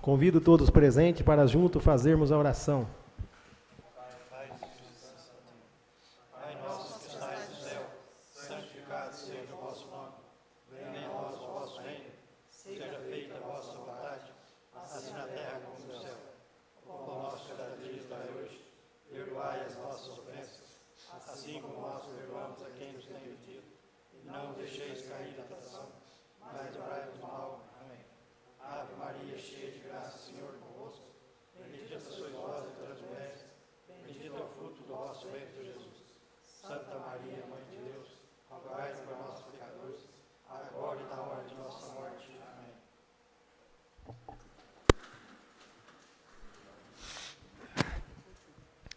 Convido todos presentes para junto fazermos a oração. Pai nosso que estais no céu, santificado seja o vosso nome. Venha a nós o vosso reino, seja feita a vossa vontade, assim na terra como no céu. O pão nosso de cada dia nos dai hoje, perdoai as nossas ofensas, assim como nós perdoamos a quem nos tem ofendido. E não nos deixeis cair na tentação, mas livrai-nos do mal. Amém. Ave Maria, cheia de graça, o Senhor é convosco. Bendita sois vós entre as mulheres, bendito é o fruto do vosso ventre, Jesus. Santa Maria, Mãe de Deus, rogai por nós, pecadores, agora e na hora de nossa morte. Amém.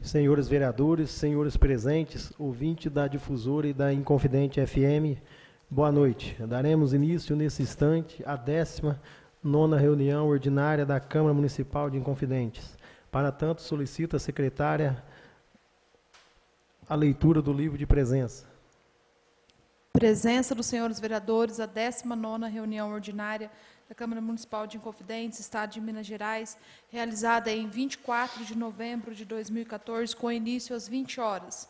Senhores vereadores, senhores presentes, ouvinte da Difusora e da Inconfidente FM, boa noite. Daremos início nesse instante à 19ª reunião ordinária da Câmara Municipal de Inconfidentes. Para tanto, solicito a secretária a leitura do livro de presença. Presença dos senhores vereadores, a 19ª reunião ordinária da Câmara Municipal de Inconfidentes, Estado de Minas Gerais, realizada em 24 de novembro de 2014, com início às 20 horas.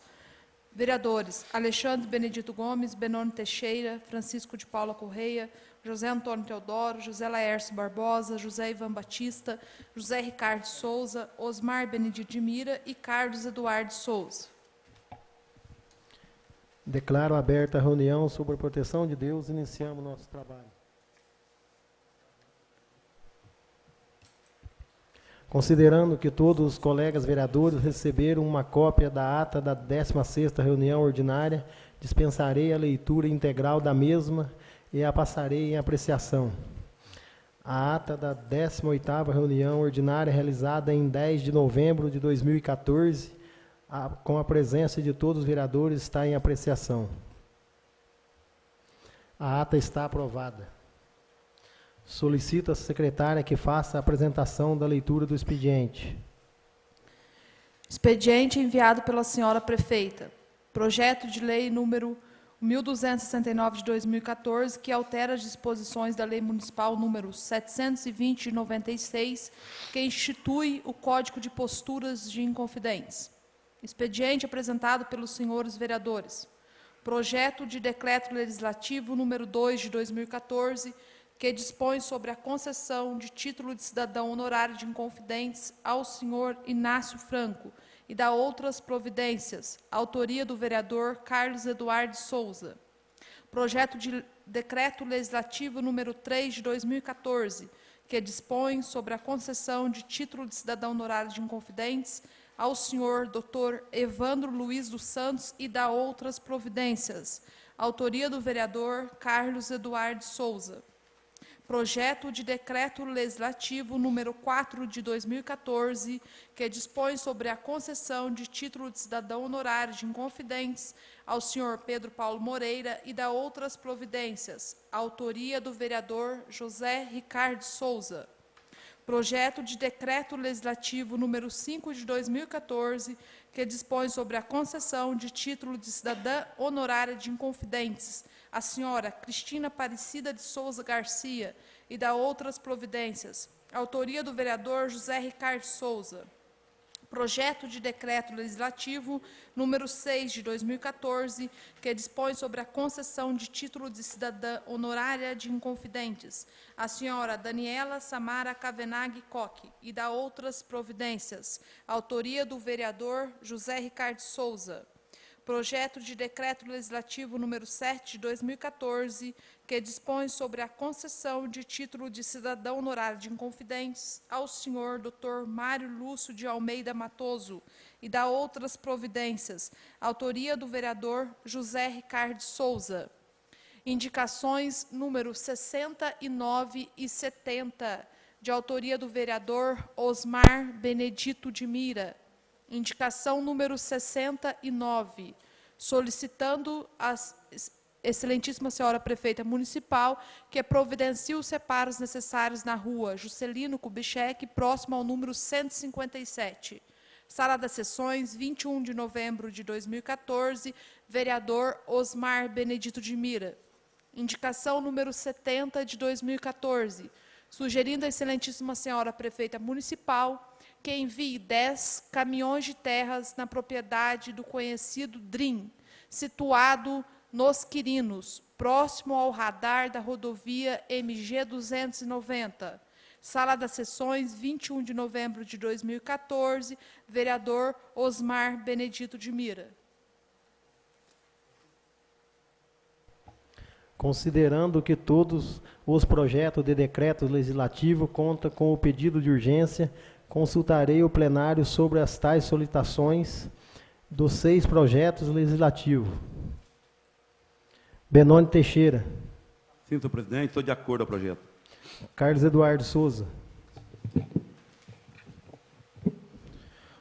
Vereadores: Alexandre Benedito Gomes, Benoni Teixeira, Francisco de Paula Correia, José Antônio Teodoro, José Laércio Barbosa, José Ivan Batista, José Ricardo Souza, Osmar Benedito de Mira e Carlos Eduardo Souza. Declaro aberta a reunião sobre a proteção de Deus. Iniciamos nosso trabalho. Considerando que todos os colegas vereadores receberam uma cópia da ata da 16ª reunião ordinária, dispensarei a leitura integral da mesma e a passarei em apreciação. A ata da 18ª reunião ordinária realizada em 10 de novembro de 2014, com a presença de todos os vereadores, está em apreciação. A ata está aprovada. Solicito à secretária que faça a apresentação da leitura do expediente. Expediente enviado pela senhora prefeita. Projeto de lei número 1269 de 2014, que altera as disposições da Lei Municipal número 720 de 96, que institui o Código de Posturas de Inconfidentes. Expediente apresentado pelos senhores vereadores. Projeto de decreto legislativo número 2 de 2014, que dispõe sobre a concessão de título de cidadão honorário de Inconfidentes ao senhor Inácio Franco e da outras providências, autoria do vereador Carlos Eduardo Souza. Projeto de decreto legislativo número 3 de 2014, que dispõe sobre a concessão de título de cidadão honorário de Inconfidentes ao senhor Dr. Evandro Luiz dos Santos e da outras providências, autoria do vereador Carlos Eduardo Souza. Projeto de decreto legislativo número 4 de 2014, que dispõe sobre a concessão de título de cidadão honorário de Inconfidentes ao senhor Pedro Paulo Moreira e da outras providências, autoria do vereador José Ricardo Souza. Projeto de decreto legislativo número 5 de 2014, que dispõe sobre a concessão de título de cidadã honorária de Inconfidentes à senhora Cristina Aparecida de Souza Garcia e da outras providências, autoria do vereador José Ricardo Souza. Projeto de decreto legislativo número 6 de 2014, que dispõe sobre a concessão de título de cidadã honorária de Inconfidentes à senhora Daniela Samara Cavenaghi Coque e da outras providências, autoria do vereador José Ricardo Souza. Projeto de decreto legislativo número 7 de 2014, que dispõe sobre a concessão de título de cidadão honorário de Inconfidentes ao senhor Dr. Mário Lúcio de Almeida Matoso e da outras providências, autoria do vereador José Ricardo Souza. Indicações número 69 e 70, de autoria do vereador Osmar Benedito de Mira. Indicação número 69, solicitando a excelentíssima senhora prefeita municipal que providencie os reparos necessários na rua Juscelino Kubitschek, próximo ao número 157. Sala das Sessões, 21 de novembro de 2014, vereador Osmar Benedito de Mira. Indicação número 70 de 2014, sugerindo à excelentíssima senhora prefeita municipal que envie 10 caminhões de terras na propriedade do conhecido DRIM, situado nos Quirinos, próximo ao radar da rodovia MG 290. Sala das Sessões, 21 de novembro de 2014, vereador Osmar Benedito de Mira. Considerando que todos os projetos de decreto legislativo contam com o pedido de urgência, consultarei o plenário sobre as tais solicitações dos 6 projetos legislativos. Benoni Teixeira. Sim, senhor presidente, estou de acordo com o projeto. Carlos Eduardo Souza.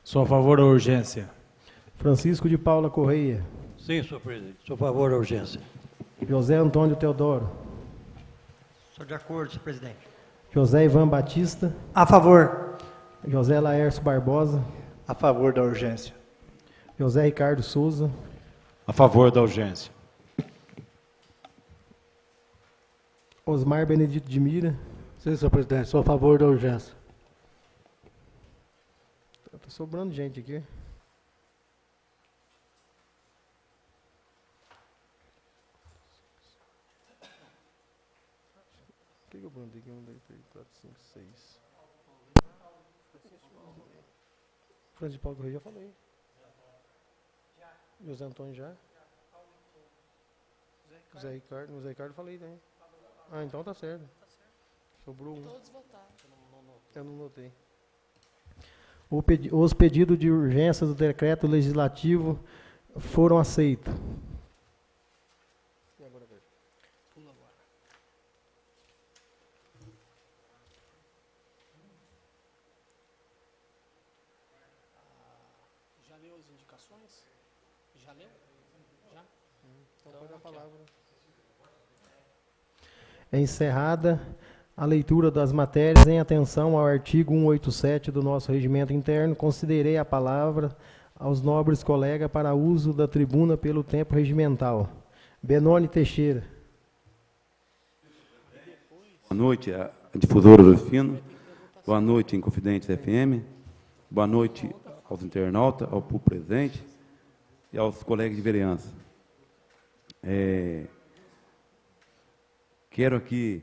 Sou a favor da urgência. Francisco de Paula Correia. Sim, senhor presidente. Sou a favor da urgência. José Antônio Teodoro. Sou de acordo, senhor presidente. José Ivan Batista. A favor. José Laércio Barbosa. A favor da urgência. José Ricardo Souza. A favor da urgência. Osmar Benedito de Mira. Sim, senhor presidente, sou a favor da urgência. Está sobrando gente aqui. O que eu plantei aqui? 1, 2, 3, 4, 5, 6. Francisco de Paulo Correia já falei. José Antônio já. José Ricardo falei também. Ah, então tá certo. Sobrou um. Todos votaram. Eu não notei. Os pedidos de urgência do decreto legislativo foram aceitos. E agora, velho? Pula agora. Já leu as indicações? Já leu? Já? Então pode a palavra. É encerrada a leitura das matérias em atenção ao artigo 187 do nosso regimento interno. Considerei a palavra aos nobres colegas para uso da tribuna pelo tempo regimental. Benoni Teixeira. Boa noite, a difusora do Fino. Boa noite, Inconfidentes FM. Boa noite aos internautas, ao público presente e aos colegas de vereança. Quero aqui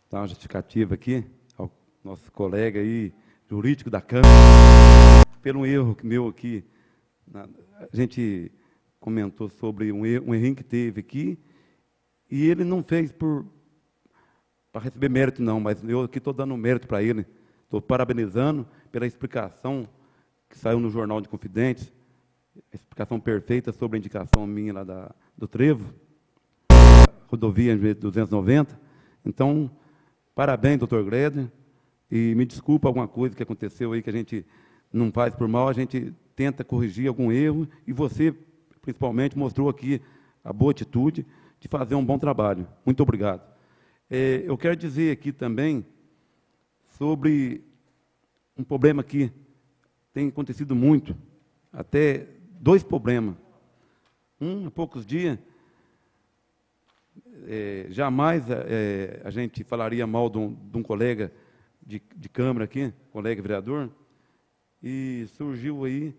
dar uma justificativa aqui ao nosso colega aí, jurídico da Câmara, pelo erro meu aqui. A gente comentou sobre um errinho que teve aqui, e ele não fez para receber mérito, não, mas eu aqui estou dando mérito para ele. Estou parabenizando pela explicação que saiu no Jornal de Confidentes, a explicação perfeita sobre a indicação minha lá do Trevo, rodovia 290. Então, parabéns, doutor Greder, e me desculpa alguma coisa que aconteceu aí que a gente não faz por mal, a gente tenta corrigir algum erro, e você, principalmente, mostrou aqui a boa atitude de fazer um bom trabalho. Muito obrigado. Eu quero dizer aqui também sobre um problema que tem acontecido muito, até 2 problemas. Há poucos dias, jamais a gente falaria mal de um colega de Câmara aqui, colega vereador, e surgiu aí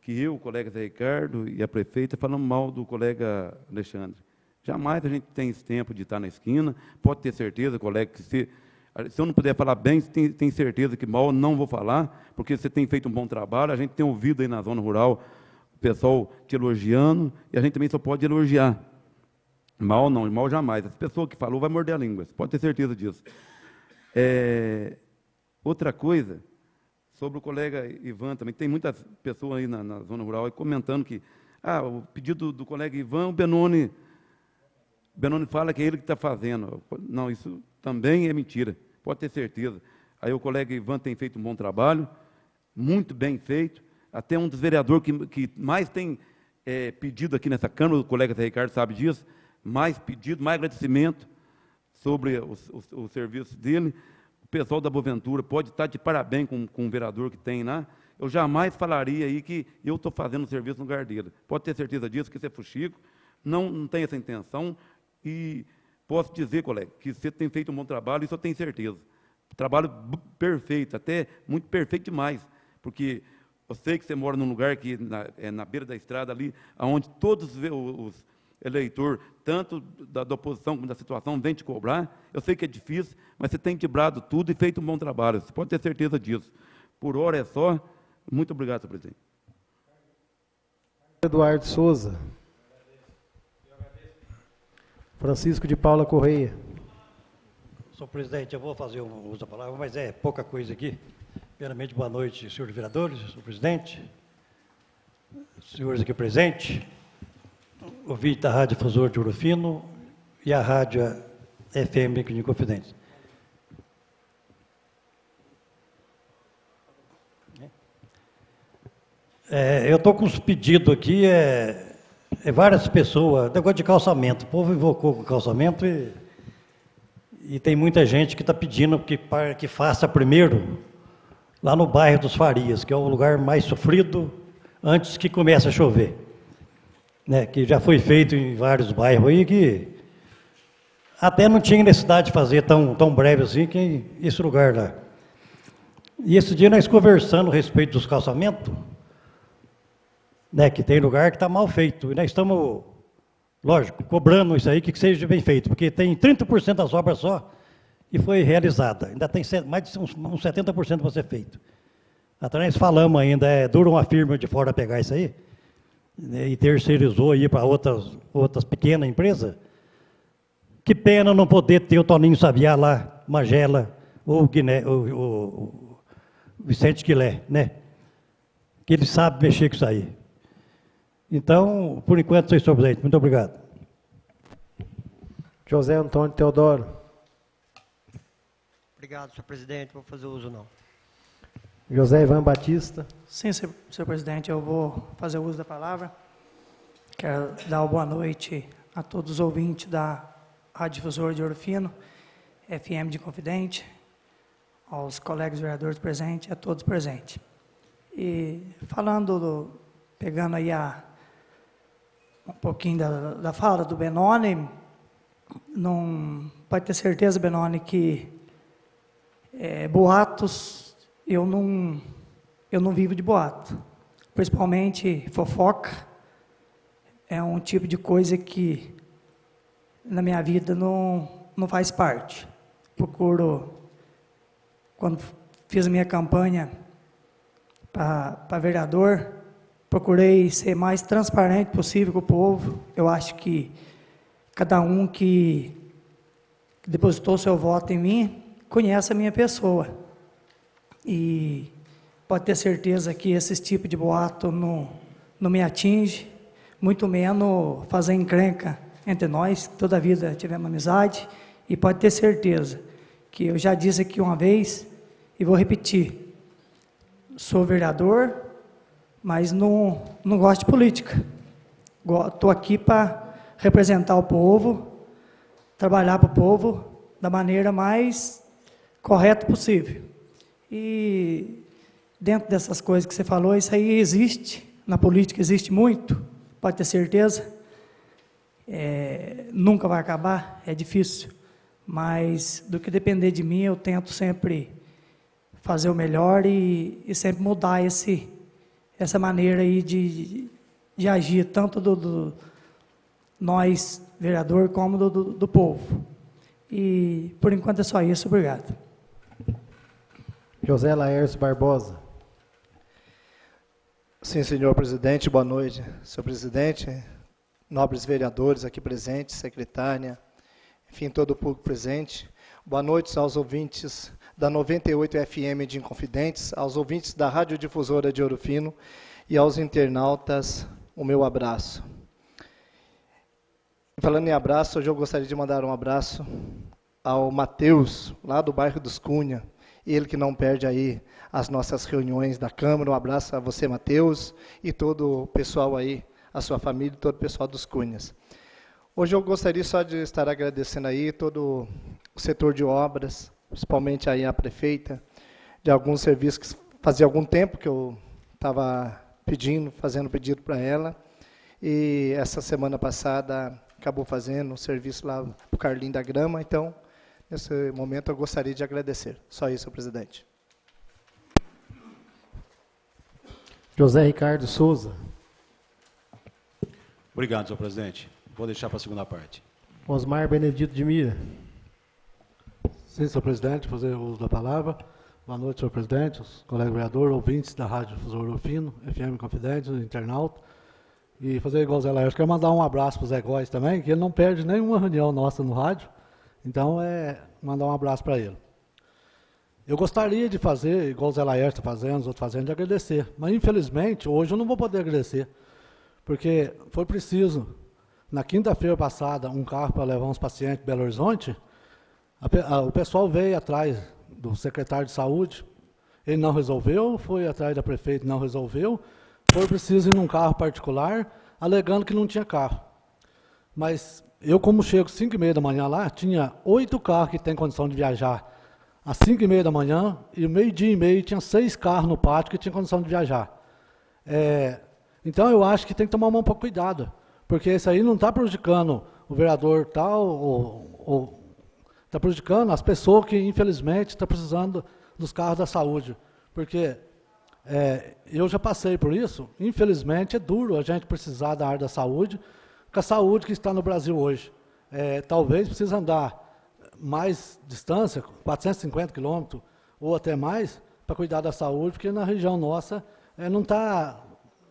que eu, o colega Zé Ricardo e a prefeita falamos mal do colega Alexandre. Jamais a gente tem esse tempo de estar na esquina, pode ter certeza, colega, que se eu não puder falar bem, tem certeza que mal não vou falar, porque você tem feito um bom trabalho, a gente tem ouvido aí na zona rural o pessoal te elogiando, e a gente também só pode elogiar. Mal não, mal jamais. Essa pessoa que falou vai morder a língua, você pode ter certeza disso. Outra coisa, sobre o colega Ivan também, tem muitas pessoas aí na zona rural aí comentando que o pedido do colega Ivan, o Benoni fala que é ele que está fazendo. Não, isso também é mentira, pode ter certeza. Aí o colega Ivan tem feito um bom trabalho, muito bem feito, até um dos vereadores que mais tem pedido aqui nessa Câmara, o colega Zé Ricardo sabe disso, mais pedido, mais agradecimento sobre o serviço dele. O pessoal da Boaventura pode estar de parabéns com o vereador que tem lá. Eu jamais falaria aí que eu estou fazendo serviço no lugar dele. Pode ter certeza disso, que isso é fuxico, não tem essa intenção. E posso dizer, colega, que você tem feito um bom trabalho, isso eu tenho certeza. Trabalho perfeito, até muito perfeito demais, porque eu sei que você mora num lugar que na beira da estrada ali, onde todos os eleitores, tanto da oposição como da situação, vêm te cobrar. Eu sei que é difícil, mas você tem quebrado tudo e feito um bom trabalho. Você pode ter certeza disso. Por hora é só. Muito obrigado, senhor presidente. Eduardo Souza. Francisco de Paula Correia. Senhor presidente, eu vou fazer um uso da palavra, mas é pouca coisa aqui. Primeiramente, boa noite, senhores vereadores, senhor presidente, senhores aqui presentes, ouvinte da Rádio Difusora de Ouro Fino e a Rádio FM de Inconfidência. Eu estou com os pedidos aqui, várias pessoas, negócio de calçamento, o povo invocou com calçamento e tem muita gente que está pedindo que faça primeiro lá no bairro dos Farias, que é o lugar mais sofrido antes que comece a chover. Né, que já foi feito em vários bairros aí, que até não tinha necessidade de fazer tão breve assim, que esse lugar lá. E esse dia nós conversando a respeito dos calçamentos, né, que tem lugar que está mal feito, e nós estamos, lógico, cobrando isso aí, que seja bem feito, porque tem 30% das obras só, e foi realizada, ainda tem mais de uns 70% para ser feito. Até nós falamos ainda, dura uma firma de fora pegar isso aí, né, e terceirizou aí para outras pequenas empresas. Que pena não poder ter o Toninho Sabiá lá, Magela, ou o Vicente Quilé, né? Que ele sabe mexer com isso aí. Então, por enquanto, senhor presidente, muito obrigado. José Antônio Teodoro. Obrigado, senhor presidente, vou fazer uso não. José Ivan Batista. Sim, senhor presidente, eu vou fazer uso da palavra. Quero dar uma boa noite a todos os ouvintes da Rádio Difusora de Ouro Fino, FM de Inconfidente, aos colegas vereadores presentes, a todos presentes. E pegando aí um pouquinho da fala do Benoni, não pode ter certeza, Benoni, que boatos, eu não vivo de boato. Principalmente fofoca, é um tipo de coisa que na minha vida não faz parte. Procuro, quando fiz a minha campanha para vereador, procurei ser mais transparente possível com o povo. Eu acho que cada um que depositou seu voto em mim conhece a minha pessoa. E pode ter certeza que esse tipo de boato não me atinge, muito menos fazer encrenca entre nós. Toda a vida tivemos amizade, e pode ter certeza que eu já disse aqui uma vez, e vou repetir: sou vereador, mas não gosto de política. Estou aqui para representar o povo, trabalhar para o povo da maneira mais correta possível. E dentro dessas coisas que você falou, isso aí existe, na política existe muito, pode ter certeza. Nunca vai acabar, é difícil, mas do que depender de mim, eu tento sempre fazer o melhor e sempre mudar essa maneira aí de agir, tanto do nós, vereador, como do povo. E, por enquanto, é só isso. Obrigado. José Laércio Barbosa. Sim, senhor presidente, boa noite. Senhor presidente, nobres vereadores aqui presentes, secretária, enfim, todo o público presente. Boa noite aos ouvintes da 98 FM de Inconfidentes, aos ouvintes da Rádio Difusora de Ouro Fino e aos internautas, o meu abraço. Falando em abraço, hoje eu gostaria de mandar um abraço ao Matheus, lá do bairro dos Cunha, ele que não perde aí as nossas reuniões da Câmara. Um abraço a você, Matheus, e todo o pessoal aí, a sua família e todo o pessoal dos Cunhas. Hoje eu gostaria só de estar agradecendo aí todo o setor de obras, principalmente aí a prefeita, de alguns serviços que fazia algum tempo que eu estava fazendo pedido para ela, e essa semana passada acabou fazendo um serviço lá para o Carlinho da Grama. Então, nesse momento, eu gostaria de agradecer. Só isso, presidente. José Ricardo Souza. Obrigado, senhor presidente. Vou deixar para a segunda parte. Osmar Benedito de Mira. Sim, senhor presidente, fazer uso da palavra. Boa noite, senhor presidente, os colegas vereadores, ouvintes da Rádio Difusor Ouro Fino, FM Confidente, internauta. E fazer igual o Zé Laércio, quero mandar um abraço para o Zé Góes também, que ele não perde nenhuma reunião nossa no rádio. Então, mandar um abraço para ele. Eu gostaria de fazer, igual o Zé Laércio está fazendo, os outros fazendo, de agradecer. Mas, infelizmente, hoje eu não vou poder agradecer. Porque foi preciso, na quinta-feira passada, um carro para levar uns pacientes de Belo Horizonte. O pessoal veio atrás do secretário de saúde, ele não resolveu, foi atrás da prefeita, não resolveu. Foi preciso ir num carro particular, alegando que não tinha carro. Mas eu, como chego às 5h30 da manhã lá, tinha 8 carros que têm condição de viajar às 5h30 da manhã, e meio-dia e meio tinha 6 carros no pátio que tinham condição de viajar. Então, eu acho que tem que tomar um pouco cuidado, porque isso aí não está prejudicando o vereador tal, ou está prejudicando as pessoas que, infelizmente, estão precisando dos carros da saúde. Porque eu já passei por isso, infelizmente, é duro a gente precisar da área da saúde, com a saúde que está no Brasil hoje. Talvez precise andar mais distância, 450 quilômetros, ou até mais, para cuidar da saúde, porque na região nossa não está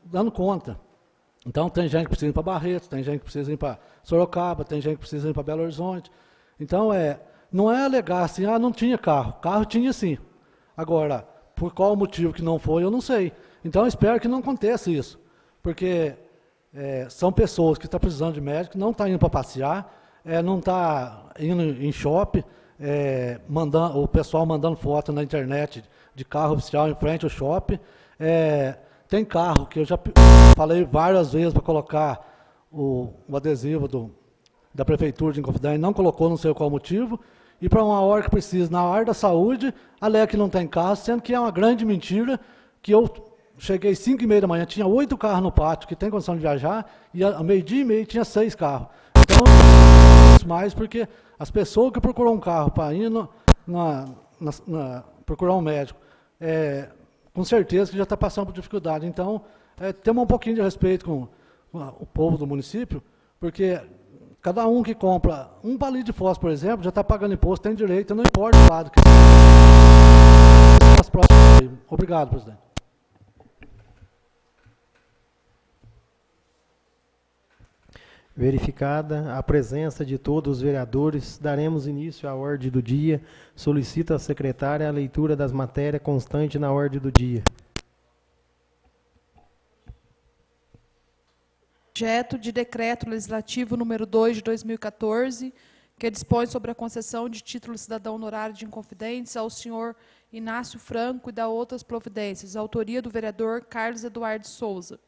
dando conta. Então, tem gente que precisa ir para Barretos, tem gente que precisa ir para Sorocaba, tem gente que precisa ir para Belo Horizonte. Então, não é alegar assim, não tinha carro. Carro tinha sim. Agora, por qual motivo que não foi, eu não sei. Então, eu espero que não aconteça isso. Porque são pessoas que estão precisando de médico, não estão indo para passear, não está indo em shopping, o pessoal mandando foto na internet de carro oficial em frente ao shopping. Tem carro que eu já falei várias vezes para colocar o adesivo da Prefeitura de Inconfidente, não colocou, não sei qual motivo, e para uma hora que precisa, na área da saúde, alega que não tem carro, sendo que é uma grande mentira, que eu cheguei às 5h30 da manhã, tinha 8 carros no pátio que tem condição de viajar, e ao meio-dia e meio tinha 6 carros. Então, mais porque as pessoas que procuram um carro para ir procurar um médico, com certeza que já está passando por dificuldade. Então, temos um pouquinho de respeito com o povo do município, porque cada um que compra um palito de fósforo, por exemplo, já está pagando imposto, tem direito, não importa o lado. Obrigado, presidente. Verificada a presença de todos os vereadores, daremos início à ordem do dia. Solicito à secretária a leitura das matérias constantes na ordem do dia. Projeto de Decreto Legislativo número 2 de 2014, que dispõe sobre a concessão de título cidadão honorário de Inconfidentes ao senhor Inácio Franco e da outras providências. Autoria do vereador Carlos Eduardo Souza.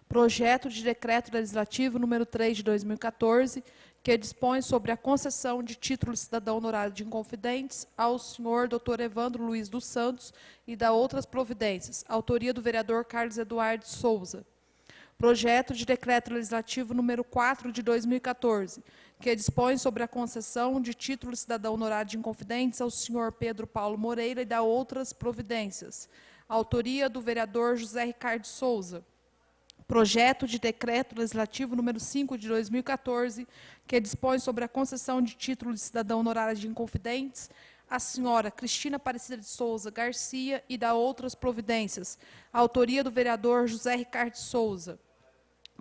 Projeto de Decreto Legislativo número 3 de 2014, que dispõe sobre a concessão de título cidadão honorário de Inconfidentes ao senhor Dr. Evandro Luiz dos Santos e da outras providências. Autoria do vereador Carlos Eduardo Souza. Projeto de Decreto Legislativo número 4 de 2014, que dispõe sobre a concessão de título cidadão honorário de Inconfidentes ao senhor Pedro Paulo Moreira e da outras providências. Autoria do vereador José Ricardo Souza. Projeto de Decreto Legislativo número 5 de 2014, que dispõe sobre a concessão de título de cidadão honorário de Inconfidentes à senhora Cristina Aparecida de Souza Garcia e da outras providências. Autoria do vereador José Ricardo Souza.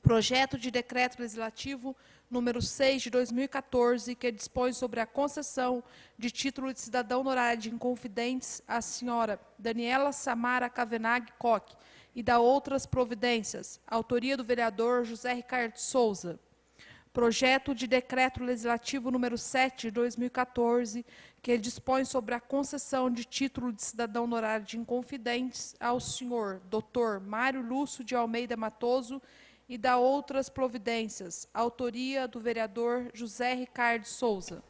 Projeto de Decreto Legislativo número 6 de 2014, que dispõe sobre a concessão de título de cidadão honorário de Inconfidentes à senhora Daniela Samara Cavenaghi Koch e da outras providências. Autoria do vereador José Ricardo Souza. Projeto de Decreto Legislativo número 7 de 2014, que dispõe sobre a concessão de título de cidadão honorário de Inconfidentes ao senhor Dr. Mário Lúcio de Almeida Matoso e da outras providências. Autoria do vereador José Ricardo Souza.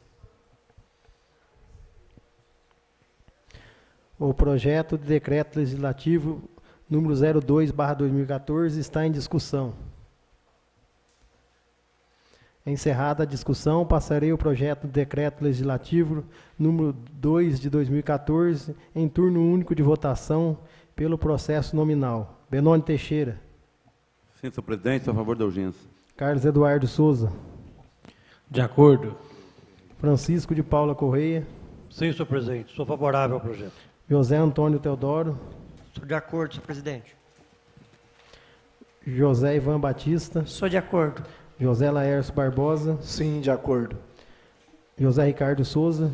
O projeto de decreto legislativo número 02/2014 está em discussão. Encerrada a discussão, passarei o projeto de decreto legislativo número 2 de 2014 em turno único de votação pelo processo nominal. Benoni Teixeira. Sim, senhor presidente, sou a favor da urgência. Carlos Eduardo Souza. De acordo. Francisco de Paula Correia. Sim, senhor presidente. Sou favorável ao projeto. José Antônio Teodoro. Sou de acordo, senhor presidente. José Ivan Batista. Sou de acordo. José Laércio Barbosa. Sim, de acordo. José Ricardo Souza.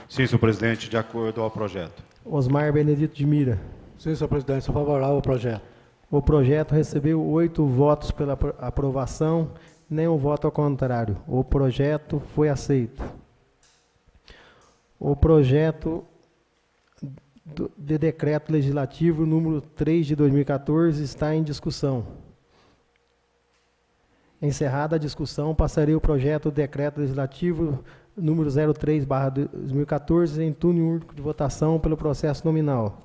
Sim, senhor presidente, de acordo ao projeto. Osmar Benedito de Mira. Sim, senhor presidente, sou favorável ao projeto. O projeto recebeu 8 votos pela aprovação, nenhum voto ao contrário. O projeto foi aceito. O projeto de decreto legislativo número 3 de 2014 está em discussão. Encerrada a discussão, passarei o projeto de decreto legislativo número 03/2014 em turno único de votação pelo processo nominal.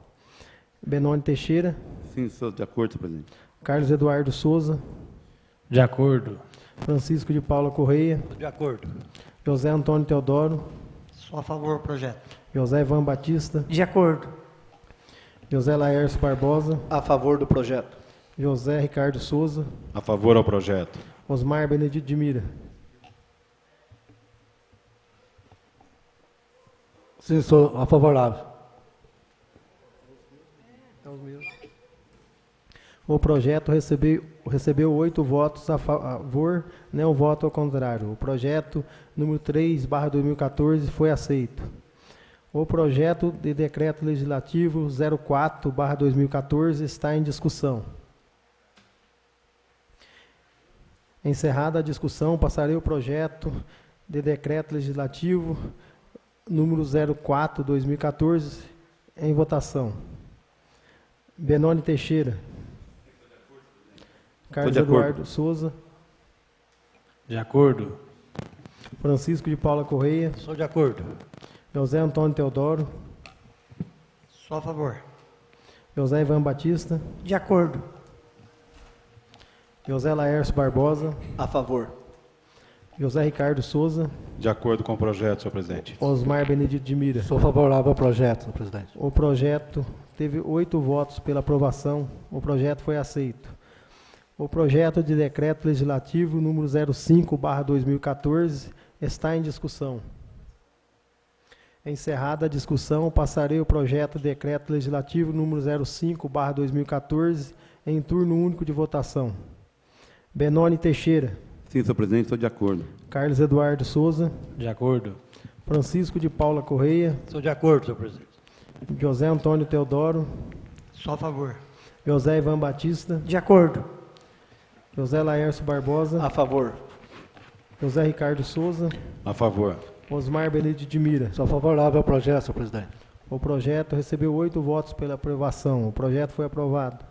Benoni Teixeira. Sim, sou de acordo, senhor presidente. Carlos Eduardo Souza. De acordo. Francisco de Paula Correia. De acordo. José Antônio Teodoro. Sou a favor do projeto. José Ivan Batista. De acordo. José Laércio Barbosa. A favor do projeto. José Ricardo Souza. A favor ao projeto. Osmar Benedito de Mira. Sim, sou a favorável. O projeto recebeu 8 votos a favor, nenhum voto ao contrário. O projeto número 3/2014 foi aceito. O projeto de decreto legislativo 04/2014 está em discussão. Encerrada a discussão, passarei o projeto de decreto legislativo número 04/2014 em votação. Benoni Teixeira. Carlos Eduardo Souza. De acordo. Francisco de Paula Correia. Sou de acordo. José Antônio Teodoro. Sou a favor. José Ivan Batista. De acordo. José Laércio Barbosa. A favor. José Ricardo Souza. De acordo com o projeto, senhor presidente. Osmar Benedito de Mira. Sou favorável ao projeto, senhor presidente. O projeto teve 8 votos pela aprovação. O projeto foi aceito. O projeto de decreto legislativo número 05/2014 está em discussão. Encerrada a discussão, passarei o projeto de decreto legislativo número 05/2014 em turno único de votação. Benoni Teixeira. Sim, senhor presidente, estou de acordo. Carlos Eduardo Souza. De acordo. Francisco de Paula Correia. Sou de acordo, senhor presidente. José Antônio Teodoro. Sou a favor. José Ivan Batista. De acordo. José Laércio Barbosa. A favor. José Ricardo Souza. A favor. Osmar Benedito de Mira. Sou favorável ao projeto, senhor presidente. O projeto recebeu 8 votos pela aprovação. O projeto foi aprovado.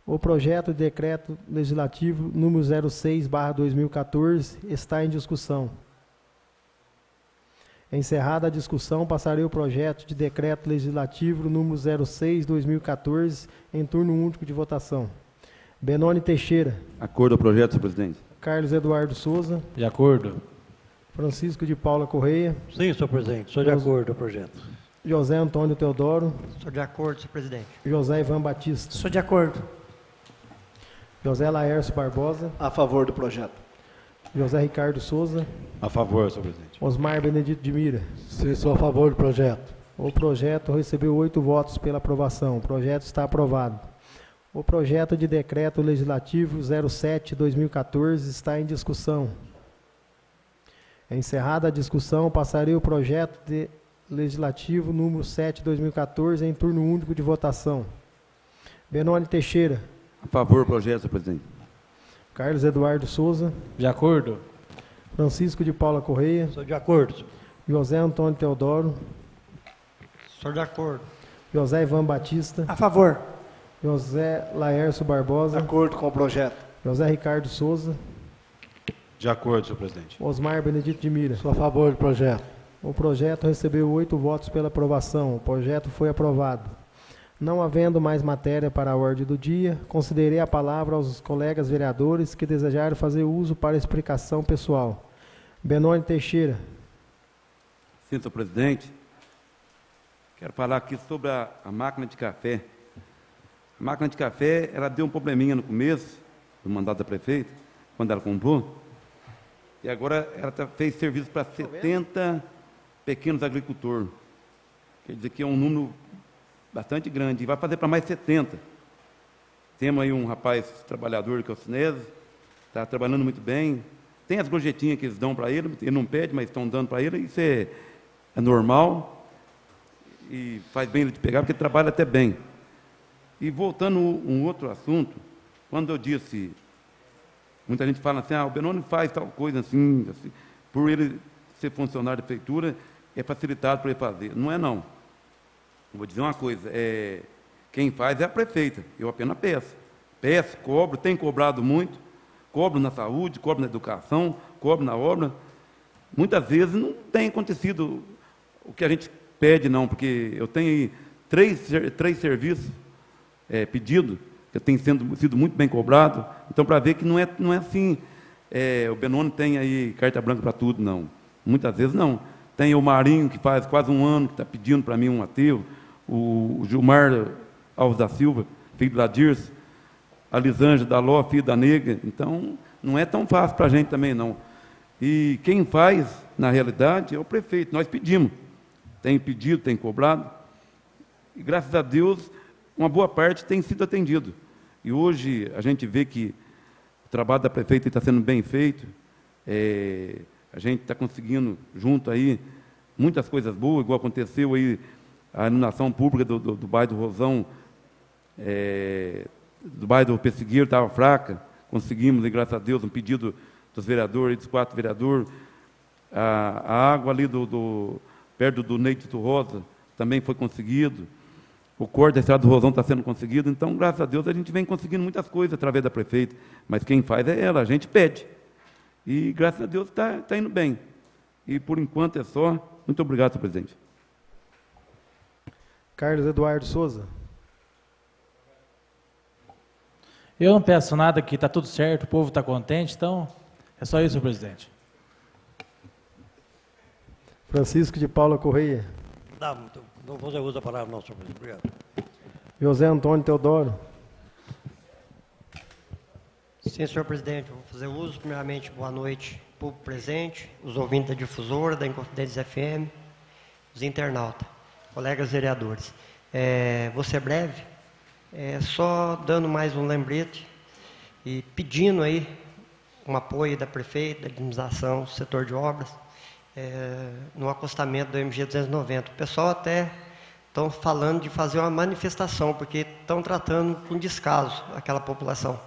O projeto de decreto legislativo número 06/2014 está em discussão. Encerrada a discussão, passarei o projeto de decreto legislativo número 06/2014 em turno único de votação. Benoni Teixeira. Acordo ao projeto, senhor presidente. Carlos Eduardo Souza. De acordo. Francisco de Paula Correia. Sim, senhor presidente. Sou de acordo ao projeto. José Antônio Teodoro. Sou de acordo, senhor presidente. José Ivan Batista. Sou de acordo. José Laércio Barbosa. A favor do projeto. José Ricardo Souza. A favor, senhor presidente. Osmar Benedito de Mira. Sim, sou a favor do projeto. O projeto recebeu 8 votos pela aprovação. O projeto está aprovado. O projeto de decreto legislativo 07/2014 está em discussão. Encerrada a discussão, passarei o projeto de legislativo número 7/2014 em turno único de votação. Benoni Teixeira. A favor do projeto, senhor presidente. Carlos Eduardo Souza. De acordo. Francisco de Paula Correia. Sou de acordo, senhor. José Antônio Teodoro. Sou de acordo. José Ivan Batista. A favor. José Laércio Barbosa. De acordo com o projeto. José Ricardo Souza. De acordo, senhor presidente. Osmar Benedito de Mira. Sou a favor do projeto. O projeto recebeu 8 votos pela aprovação. O projeto foi aprovado. Não havendo mais matéria para a ordem do dia, concederei a palavra aos colegas vereadores que desejarem fazer uso para explicação pessoal. Benoni Teixeira. Sim, senhor presidente. Quero falar aqui sobre a máquina de café. A máquina de café, ela deu um probleminha no começo do mandato da prefeita, quando ela comprou, e agora ela fez serviço para 70 pequenos agricultores. Quer dizer que é um número bastante grande, e vai fazer para mais 70. Temos aí um rapaz trabalhador que é o Sinésio, está trabalhando muito bem. Tem as gorjetinhas que eles dão para ele não pede, mas estão dando para ele, isso é normal, e faz bem ele de pegar, porque ele trabalha até bem. E voltando a um outro assunto, quando eu disse, muita gente fala assim, o Benoni faz tal coisa assim, por ele ser funcionário da prefeitura, é facilitado para ele fazer. Não é, não. Eu vou dizer uma coisa, quem faz é a prefeita, eu apenas peço. Peço, cobro, tenho cobrado muito, cobro na saúde, cobro na educação, cobro na obra. Muitas vezes não tem acontecido o que a gente pede, não, porque eu tenho aí três serviços pedidos, que tem sido muito bem cobrado. Então, para ver que não é assim, o Benoni tem aí carta branca para tudo, não. Muitas vezes não. Tem o Marinho, que faz quase um ano que está pedindo para mim um aterro, o Gilmar Alves da Silva, filho da Dirce, a Lisângela da Ló, filho da Nega. Então, não é tão fácil para a gente também, não. E quem faz, na realidade, é o prefeito. Nós pedimos. Tem pedido, tem cobrado. E, graças a Deus, uma boa parte tem sido atendido. E hoje a gente vê que o trabalho da prefeita está sendo bem feito. A gente está conseguindo, junto aí, muitas coisas boas, igual aconteceu aí a iluminação pública do bairro do Rosão, do bairro do Pessegueiro estava fraca, conseguimos, e graças a Deus, um pedido dos vereadores, dos 4 vereadores. A água ali perto do Neito Rosa também foi conseguido. O corte da estrada do Rosão está sendo conseguido. Então, graças a Deus, a gente vem conseguindo muitas coisas através da prefeita. Mas quem faz é ela, a gente pede. E, graças a Deus, está indo bem. E, por enquanto, é só. Muito obrigado, senhor presidente. Carlos Eduardo Souza. Eu não peço nada aqui, está tudo certo, o povo está contente, então é só isso, senhor presidente. Francisco de Paula Correia. Não vou fazer uso da palavra, não, senhor presidente. Obrigado. José Antônio Teodoro. Sim, senhor presidente, vou fazer uso. Primeiramente, boa noite, público presente, os ouvintes da difusora, da Inconfidentes FM, os internautas, colegas vereadores. Vou ser breve, só dando mais um lembrete e pedindo aí um apoio da prefeita, da administração, do setor de obras, no acostamento do MG 290. O pessoal até estão falando de fazer uma manifestação, porque estão tratando com descaso aquela população.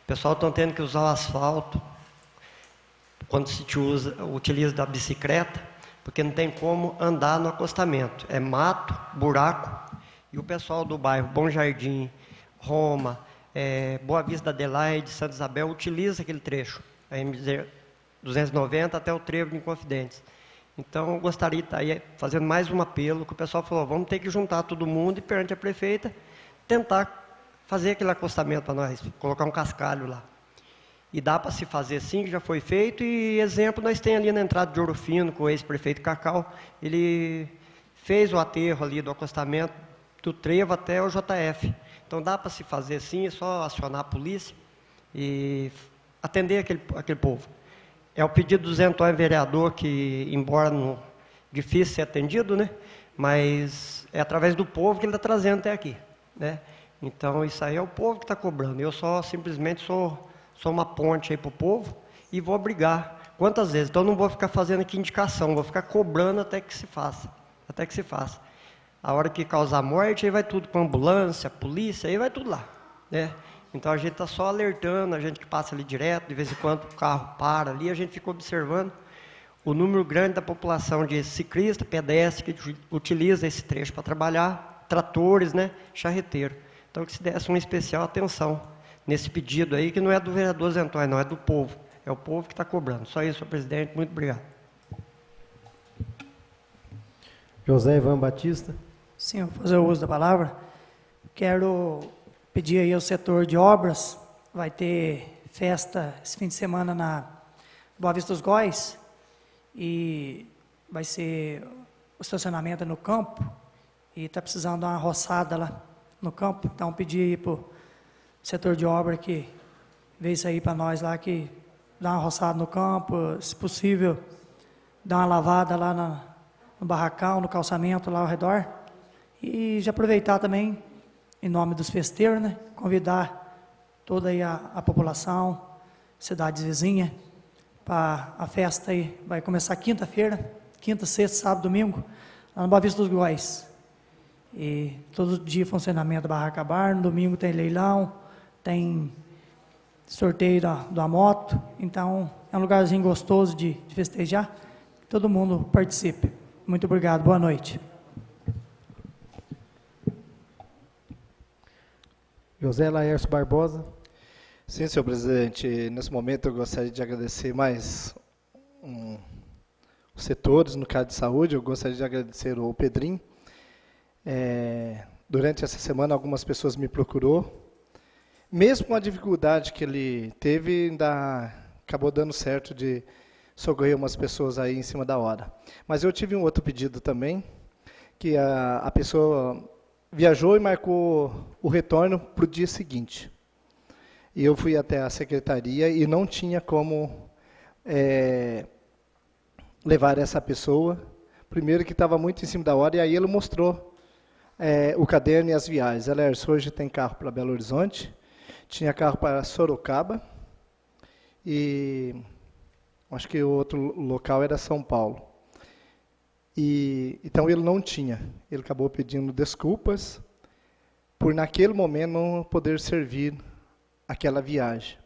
O pessoal está tendo que usar o asfalto quando se utiliza da bicicleta, porque não tem como andar no acostamento. É mato, buraco, e o pessoal do bairro Bom Jardim, Roma, Boa Vista da Adelaide, Santa Isabel, utiliza aquele trecho, a MG 290 até o trevo de Inconfidentes. Então, eu gostaria de estar aí fazendo mais um apelo, que o pessoal falou, vamos ter que juntar todo mundo e, perante a prefeita, tentar fazer aquele acostamento para nós, colocar um cascalho lá. E dá para se fazer sim, que já foi feito, e exemplo, nós temos ali na entrada de Ouro Fino, com o ex-prefeito Cacau, ele fez o aterro ali do acostamento do trevo até o JF. Então, dá para se fazer sim, é só acionar a polícia e atender aquele povo. É o pedido do Zé Antônio vereador, que, embora não difícil ser atendido, né, mas é através do povo que ele está trazendo até aqui, né? Então, isso aí é o povo que está cobrando. Eu só simplesmente sou uma ponte aí para o povo e vou brigar. Quantas vezes? Então, não vou ficar fazendo aqui indicação, vou ficar cobrando até que se faça. Até que se faça. A hora que causar morte, aí vai tudo com ambulância, polícia, aí vai tudo lá, né? Então, a gente está só alertando, a gente que passa ali direto, de vez em quando o carro para ali, a gente fica observando o número grande da população de ciclista, pedestre, que utiliza esse trecho para trabalhar, tratores, né, charreteiro. Então, que se desse uma especial atenção nesse pedido aí, que não é do vereador Zé Antônio, não, é do povo. É o povo que está cobrando. Só isso, senhor presidente. Muito obrigado. José Ivan Batista. Sim, eu vou fazer o uso da palavra. Quero pedir aí ao setor de obras, vai ter festa esse fim de semana na Boa Vista dos Góis, e vai ser o estacionamento no campo, e está precisando dar uma roçada lá no campo, então pedir aí para o setor de obra que vê isso aí para nós lá, que dá uma roçada no campo, se possível, dá uma lavada lá no barracão, no calçamento lá ao redor, e já aproveitar também, em nome dos festeiros, né, convidar toda aí a população, cidades vizinhas, para a festa aí, vai começar quinta-feira, quinta, sexta, sábado, domingo, lá no Boa Vista dos Góis. E todo dia funcionamento da Barraca Bar, no domingo tem leilão, tem sorteio da moto, então é um lugarzinho gostoso de festejar, todo mundo participe. Muito obrigado, boa noite. José Laércio Barbosa. Sim, senhor presidente, nesse momento eu gostaria de agradecer mais os setores, no caso de saúde, eu gostaria de agradecer o Pedrinho. Durante essa semana algumas pessoas me procurou, mesmo com a dificuldade que ele teve, ainda acabou dando certo de socorrer umas pessoas aí em cima da hora. Mas eu tive um outro pedido também, que a pessoa viajou e marcou o retorno para o dia seguinte. E eu fui até a secretaria e não tinha como levar essa pessoa. Primeiro que estava muito em cima da hora, e aí ele mostrou o caderno e as viagens. Aliás, hoje tem carro para Belo Horizonte, tinha carro para Sorocaba, e acho que o outro local era São Paulo. Então ele não tinha. Ele acabou pedindo desculpas por naquele momento não poder servir aquela viagem.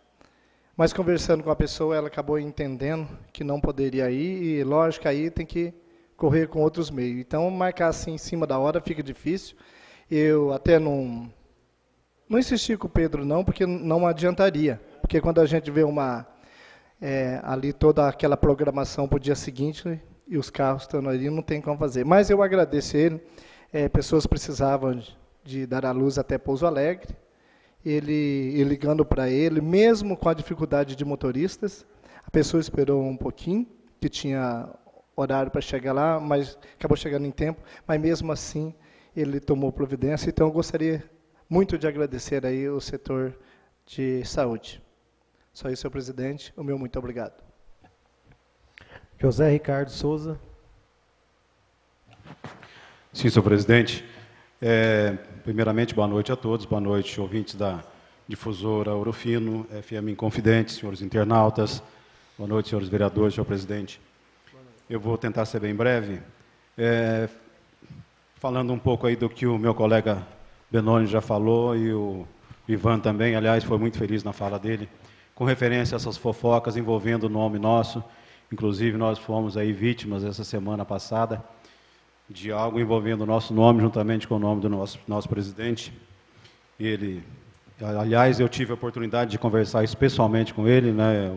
Mas conversando com a pessoa, ela acabou entendendo que não poderia ir, e lógico, aí tem que correr com outros meios. Então, marcar assim em cima da hora fica difícil. Eu até não insisti com o Pedro, não, porque não adiantaria. Porque quando a gente vê ali toda aquela programação para o dia seguinte, e os carros estão ali, não tem como fazer. Mas eu agradeço ele. Pessoas precisavam de dar a luz até Pouso Alegre. Ele ligando para ele, mesmo com a dificuldade de motoristas, a pessoa esperou um pouquinho, que tinha horário para chegar lá, mas acabou chegando em tempo, mas mesmo assim ele tomou providência. Então eu gostaria muito de agradecer aí o setor de saúde. Só isso, senhor presidente. O meu muito obrigado. José Ricardo Souza. Sim, senhor presidente. Primeiramente, boa noite a todos, boa noite, ouvintes da difusora Ouro Fino, FM Inconfidente, senhores internautas, boa noite, senhores vereadores, senhor presidente. Eu vou tentar ser bem breve, falando um pouco aí do que o meu colega Benoni já falou, e o Ivan também, aliás, foi muito feliz na fala dele, com referência a essas fofocas envolvendo o nome nosso. Inclusive, nós fomos aí vítimas essa semana passada de algo envolvendo o nosso nome, juntamente com o nome do nosso presidente. Aliás, eu tive a oportunidade de conversar pessoalmente com ele, né,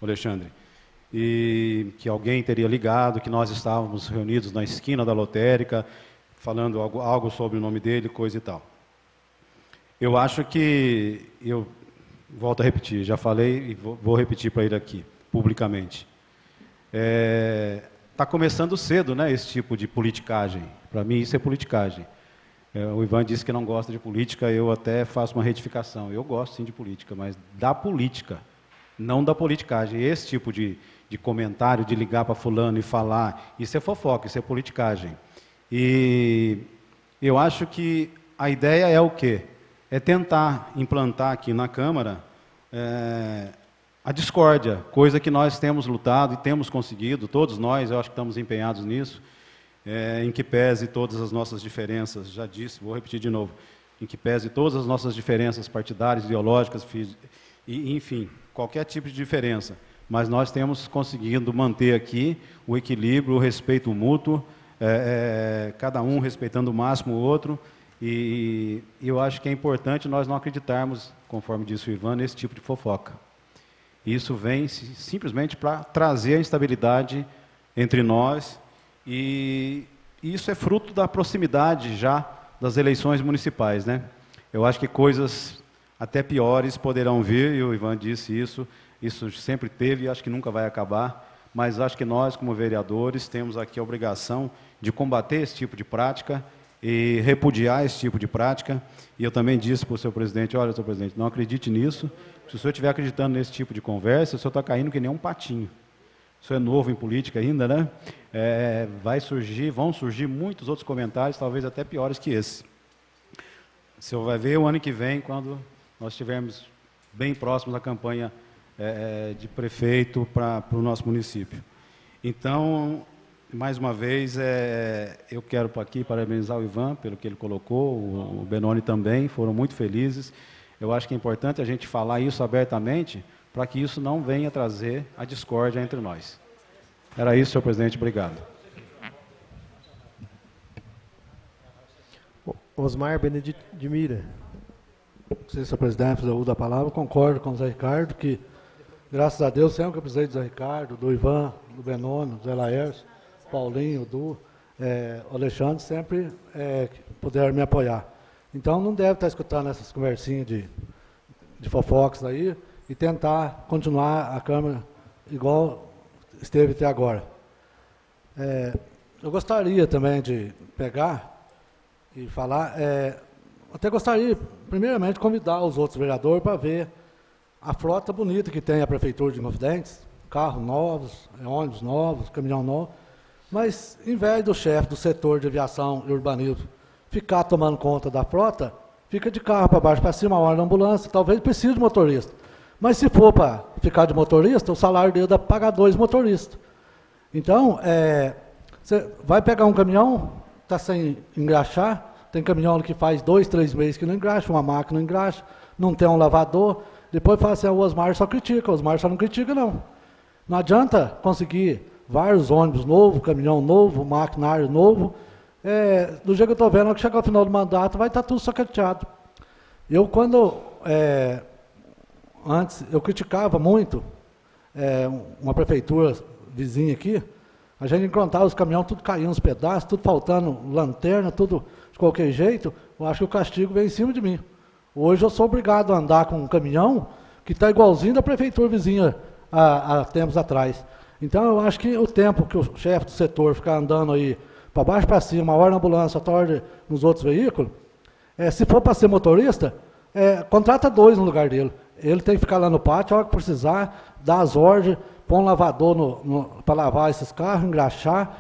Alexandre, e que alguém teria ligado, que nós estávamos reunidos na esquina da lotérica, falando algo sobre o nome dele, coisa e tal. Eu acho que, eu volto a repetir, já falei e vou repetir para ele aqui, publicamente. Está começando cedo, né, esse tipo de politicagem. Para mim, isso é politicagem. O Ivan disse que não gosta de política, eu até faço uma retificação. Eu gosto, sim, de política, mas da política, não da politicagem. Esse tipo de comentário, de ligar para fulano e falar, isso é fofoca, isso é politicagem. E eu acho que a ideia é o quê? É tentar implantar aqui na Câmara a discórdia, coisa que nós temos lutado e temos conseguido, todos nós, eu acho que estamos empenhados nisso, em que pese todas as nossas diferenças, já disse, vou repetir de novo, em que pese todas as nossas diferenças partidárias, ideológicas, e, enfim, qualquer tipo de diferença, mas nós temos conseguido manter aqui o equilíbrio, o respeito mútuo, cada um respeitando o máximo o outro, e eu acho que é importante nós não acreditarmos, conforme disse o Ivan, nesse tipo de fofoca. Isso vem simplesmente para trazer a instabilidade entre nós, e isso é fruto da proximidade já das eleições municipais, né? Eu acho que coisas até piores poderão vir, e o Ivan disse isso sempre teve e acho que nunca vai acabar, mas acho que nós, como vereadores, temos aqui a obrigação de combater esse tipo de prática e repudiar esse tipo de prática. E eu também disse para o senhor presidente, olha, senhor presidente, não acredite nisso, se o senhor estiver acreditando nesse tipo de conversa, o senhor está caindo que nem um patinho. O senhor é novo em política ainda, né? Vão surgir muitos outros comentários, talvez até piores que esse. O senhor vai ver o ano que vem, quando nós estivermos bem próximos da campanha de prefeito para o nosso município. Então, mais uma vez, eu quero aqui parabenizar o Ivan pelo que ele colocou, o Benoni também, foram muito felizes. Eu acho que é importante a gente falar isso abertamente, para que isso não venha trazer a discórdia entre nós. Era isso, senhor presidente, obrigado. Osmar Benedito de Mira. Sim, senhor presidente, fazer uso da palavra, concordo com o Zé Ricardo, que, graças a Deus, sempre que eu precisei do Zé Ricardo, do Ivan, do Benoni, do Zé Laércio, Paulinho, o Alexandre, sempre puderam me apoiar. Então, não deve estar escutando essas conversinhas de fofocas aí e tentar continuar a Câmara igual esteve até agora. Eu gostaria também de pegar e falar, até gostaria, primeiramente, de convidar os outros vereadores para ver a frota bonita que tem a Prefeitura de Inconfidentes, carros novos, ônibus novos, caminhão novo, mas, em vez do chefe do setor de aviação e urbanismo ficar tomando conta da frota, fica de carro para baixo, para cima, uma hora na ambulância, talvez precise de motorista. Mas se for para ficar de motorista, o salário dele dá para pagar 2 motoristas. Então, você vai pegar um caminhão, está sem engraxar, tem caminhão que faz 2, 3 meses que não engraxa, uma máquina não engraxa, não tem um lavador, depois fala assim, o Osmar só critica, o Osmar só não critica não. Não adianta conseguir vários ônibus novos, caminhão novo, maquinário novo, do jeito que eu estou vendo, que chegar ao final do mandato, vai estar tudo sacateado. Eu, antes, eu criticava muito uma prefeitura vizinha aqui, a gente encontrava os caminhões, tudo caindo nos pedaços, tudo faltando lanterna, tudo de qualquer jeito, eu acho que o castigo veio em cima de mim. Hoje eu sou obrigado a andar com um caminhão que está igualzinho da prefeitura vizinha há tempos atrás. Então eu acho que o tempo que o chefe do setor ficar andando aí para baixo para cima, uma hora na ambulância, outra hora nos outros veículos, se for para ser motorista, contrata 2 no lugar dele. Ele tem que ficar lá no pátio, a hora que precisar, dar as ordens, pôr um lavador para lavar esses carros, engraxar,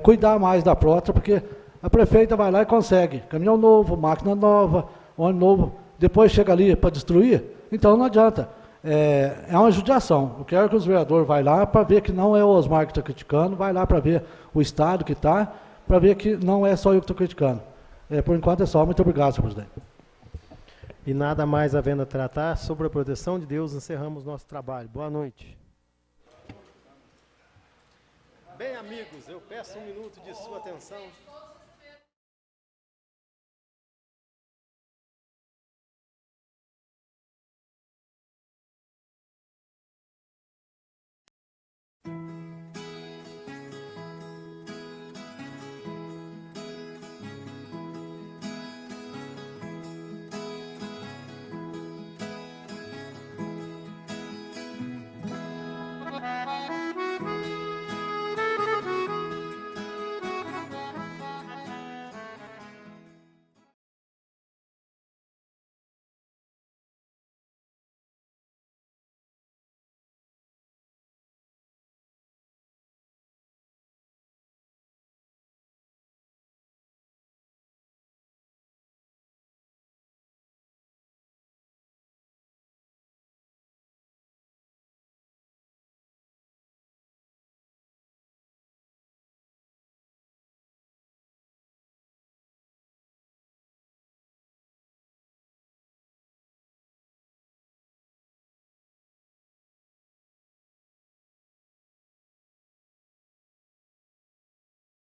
cuidar mais da frota, porque a prefeita vai lá e consegue caminhão novo, máquina nova, ônibus novo, depois chega ali para destruir, então não adianta. É uma judiação. Eu quero que os vereadores vão lá para ver que não é o Osmar que está criticando, vai lá para ver o estado que está, para ver que não é só eu que estou criticando. Por enquanto é só. Muito obrigado, senhor presidente. E nada mais havendo a tratar, sobre a proteção de Deus, encerramos nosso trabalho. Boa noite. Bem, amigos, eu peço 1 minuto de sua atenção.